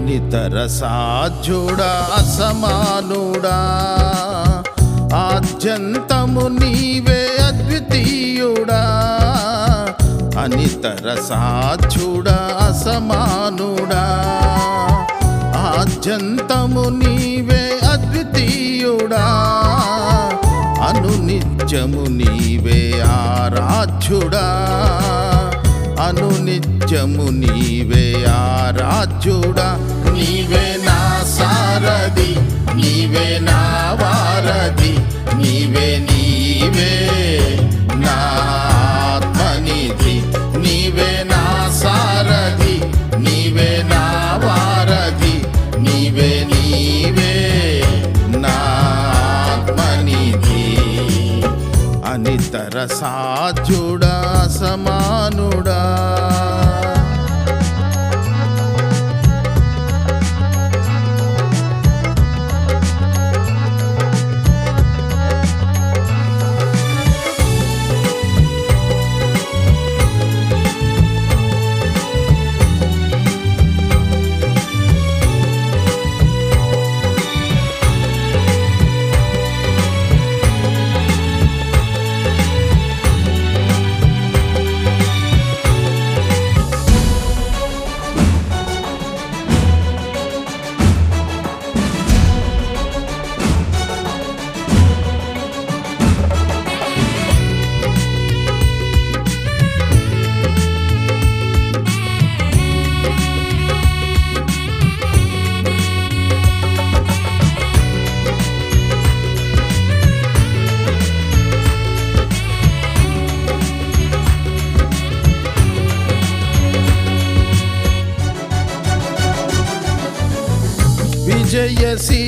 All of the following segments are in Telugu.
అనితర సాధ్యుడా అసమానుడా ఆద్యంతము నీవే అద్వితీయుడా అనితర సాధ్యుడా అసమానుడా ఆద్యంతము నీవే అద్వితీయుడా అనునిత్యము నీవే ఆరాధ్యుడా అనునిత్యము నీవే ఆరాధ్యుడా నీవే నా సారథి నీవే నా వారధి నీవే నీవే నా ఆత్మనిధి నీవే నా సారథి నీవే నా వారధి నీవే నీవే నా ఆత్మనిధి అనితర సాధ్యుడా సమానుడా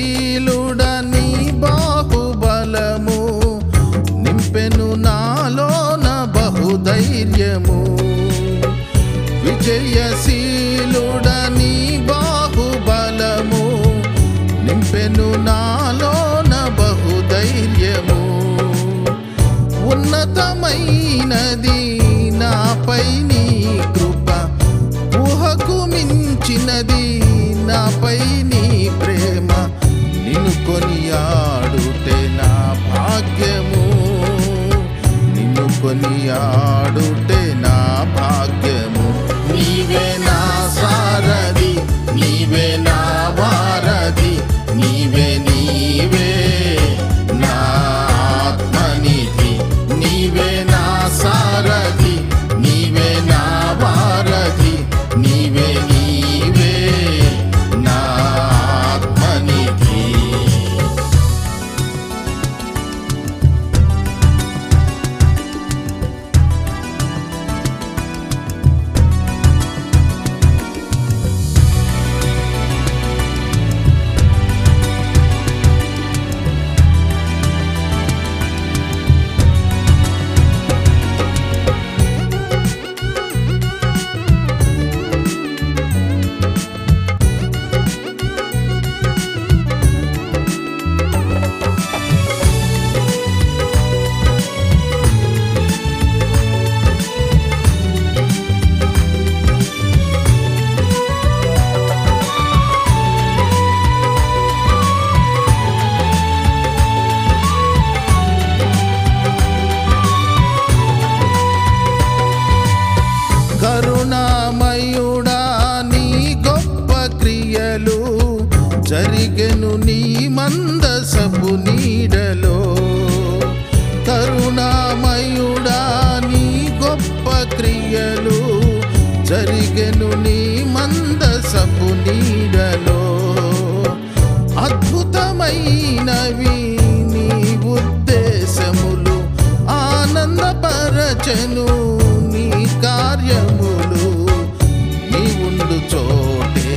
విజయశీలుడని బాహుబలము నింపెను నాలోన బహుధైర్యము విజయశీలుడని బాహుబలము నింపెను నాలోన బహుధైర్యము ఉన్నతమైనది నాపై నీ కృప ఊహకు మించినది నాపై నీ ప్రేమ నిన్ను కొనియాడుటే నా భాగ్యము నిన్ను కొనియాడుటే నా భాగ్యము నీవే నా సారథి నీవే నా వారధి నీవే నీవే నా ఆత్మనిధి నీవే నా సారథి నీవే నా వారధి నీవే నీవే నా ఆత్మనిధి కరుణామయుడా నీ గొప్ప క్రియలు జరిగెను నీ మందసపు నీడలో కరుణామయుడా నీ గొప్ప క్రియలు జరిగెను నీ మందసపు నీడలో అద్భుతమైనవి నీ ఉద్దేశములు ఆనందపరచెను నీ కార్యములు నీ ఉండు చోటే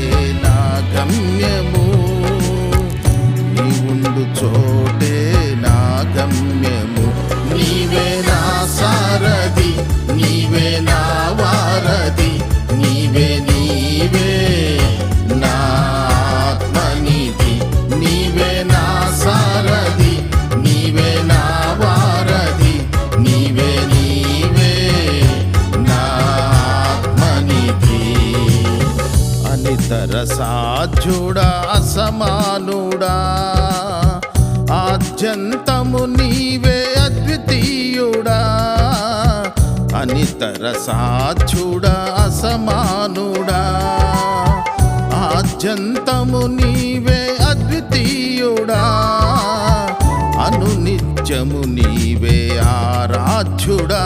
నా గమ్యము నీ ఉండు చోటే నా గమ్యము నీవే నా సారథి నీవే నా వారధి నీవే నీవే నా అనితర సాధ్యుడా అసమానుడా ఆద్యంతము నీవే అద్వితీయుడా అనితర సాధ్యుడా అసమానుడా ఆద్యంతము నీవే అద్వితీయుడా అనునిత్యము నీవే ఆరాధ్యుడా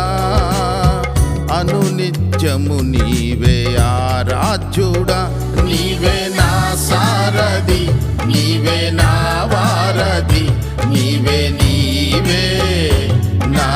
అనునిత్యము నీవే ఆరాధ్యుడా నీవే నా సారథి నీవే నా వారధి నీవే నా